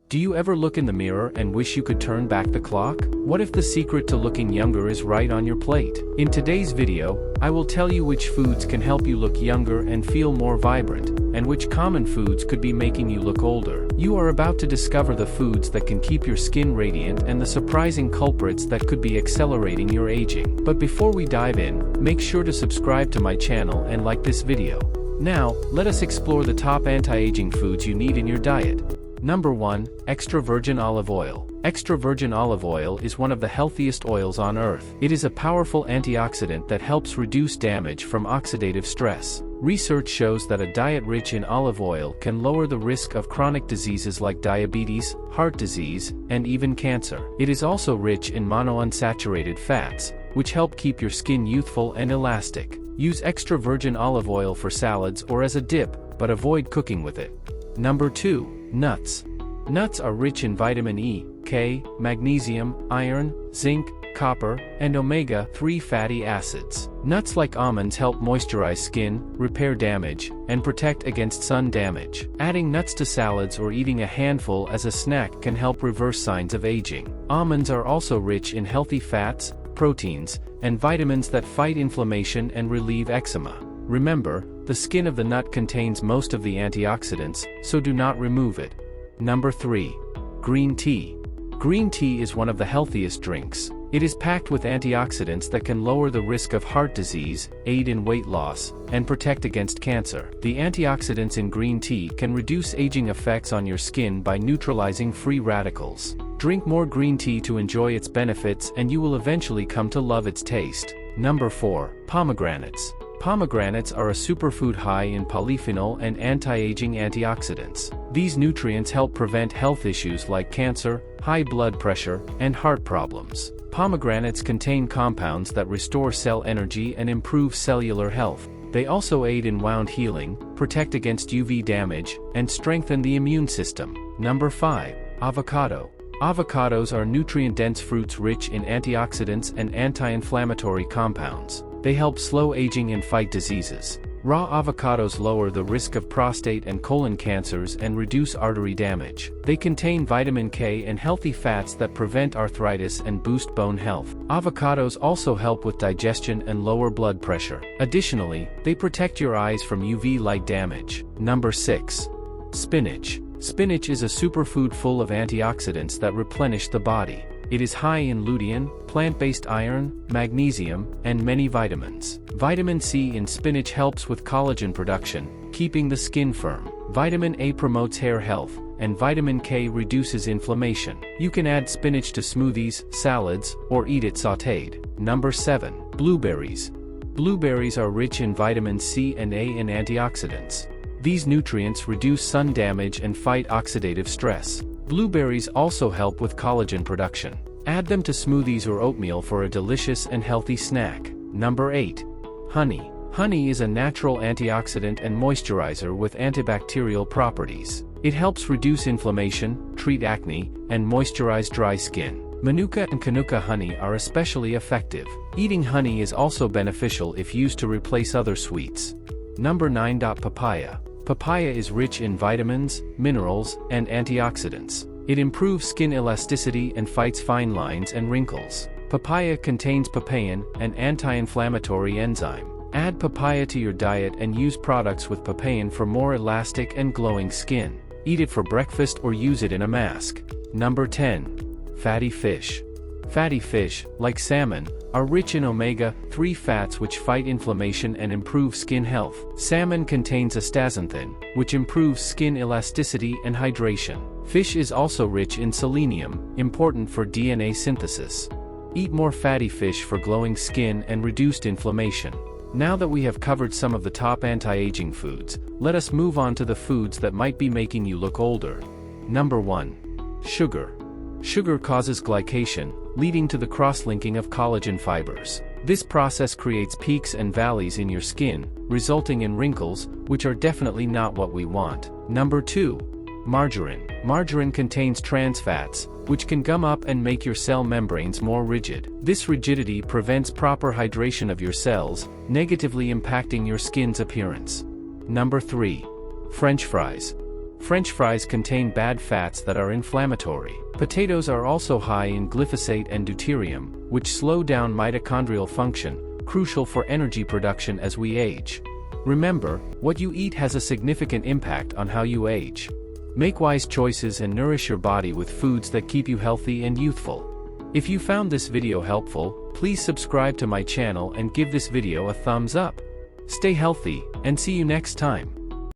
Do you ever look in the mirror and wish you could turn back the clock? What if the secret to looking younger is right on your plate? In today's video, I will tell you which foods can help you look younger and feel more vibrant, and which common foods could be making you look older. You are about to discover the foods that can keep your skin radiant and the surprising culprits that could be accelerating your aging. But before we dive in, make sure to subscribe to my channel and like this video. Now, let us explore the top anti-aging foods you need in your diet. Number 1. Extra virgin olive oil. Extra virgin olive oil is one of the healthiest oils on earth. It is a powerful antioxidant that helps reduce damage from oxidative stress. Research shows that a diet rich in olive oil can lower the risk of chronic diseases like diabetes, heart disease, and even cancer. It is also rich in monounsaturated fats, which help keep your skin youthful and elastic. Use extra virgin olive oil for salads or as a dip, but avoid cooking with it. Number 2. Nuts. Nuts are rich in vitamin E, K, magnesium, iron, zinc, copper, and omega-3 fatty acids. Nuts like almonds help moisturize skin, repair damage, and protect against sun damage. Adding nuts to salads or eating a handful as a snack can help reverse signs of aging. Almonds are also rich in healthy fats, proteins, and vitamins that fight inflammation and relieve eczema. Remember, the skin of the nut contains most of the antioxidants, so do not remove it. Number 3. Green tea. Green tea is one of the healthiest drinks. It is packed with antioxidants that can lower the risk of heart disease, aid in weight loss, and protect against cancer. The antioxidants in green tea can reduce aging effects on your skin by neutralizing free radicals. Drink more green tea to enjoy its benefits and you will eventually come to love its taste. Number 4. Pomegranates. Pomegranates are a superfood high in polyphenol and anti-aging antioxidants. These nutrients help prevent health issues like cancer, high blood pressure, and heart problems. Pomegranates contain compounds that restore cell energy and improve cellular health. They also aid in wound healing, protect against UV damage, and strengthen the immune system. Number 5. Avocado. Avocados are nutrient-dense fruits rich in antioxidants and anti-inflammatory compounds. They help slow aging and fight diseases. Raw avocados lower the risk of prostate and colon cancers and reduce artery damage. They contain vitamin K and healthy fats that prevent arthritis and boost bone health. Avocados also help with digestion and lower blood pressure. Additionally, they protect your eyes from UV light damage. Number 6. Spinach. Spinach is a superfood full of antioxidants that replenish the body. It is high in lutein, plant-based iron, magnesium, and many vitamins. Vitamin C in spinach helps with collagen production, keeping the skin firm. Vitamin A promotes hair health, and vitamin K reduces inflammation. You can add spinach to smoothies, salads, or eat it sautéed. Number 7. Blueberries. Blueberries are rich in vitamin C and A and antioxidants. These nutrients reduce sun damage and fight oxidative stress. Blueberries also help with collagen production. Add them to smoothies or oatmeal for a delicious and healthy snack. Number 8. Honey. Honey is a natural antioxidant and moisturizer with antibacterial properties. It helps reduce inflammation, treat acne, and moisturize dry skin. Manuka and Kanuka honey are especially effective. Eating honey is also beneficial if used to replace other sweets. Number 9. Papaya. Papaya is rich in vitamins, minerals, and antioxidants. It improves skin elasticity and fights fine lines and wrinkles. Papaya contains papain, an anti-inflammatory enzyme. Add papaya to your diet and use products with papain for more elastic and glowing skin. Eat it for breakfast or use it in a mask. Number 10. Fatty fish. Fatty fish, like salmon, are rich in omega-3 fats which fight inflammation and improve skin health. Salmon contains astaxanthin, which improves skin elasticity and hydration. Fish is also rich in selenium, important for DNA synthesis. Eat more fatty fish for glowing skin and reduced inflammation. Now that we have covered some of the top anti-aging foods, let us move on to the foods that might be making you look older. Number 1. Sugar. Sugar causes glycation, leading to the cross-linking of collagen fibers. This process creates peaks and valleys in your skin, resulting in wrinkles, which are definitely not what we want. Number 2. Margarine. Margarine contains trans fats, which can gum up and make your cell membranes more rigid. This rigidity prevents proper hydration of your cells, negatively impacting your skin's appearance. Number 3. French fries. French fries contain bad fats that are inflammatory. Potatoes are also high in glyphosate and deuterium, which slow down mitochondrial function, crucial for energy production as we age. Remember, what you eat has a significant impact on how you age. Make wise choices and nourish your body with foods that keep you healthy and youthful. If you found this video helpful, please subscribe to my channel and give this video a thumbs up. Stay healthy, and see you next time.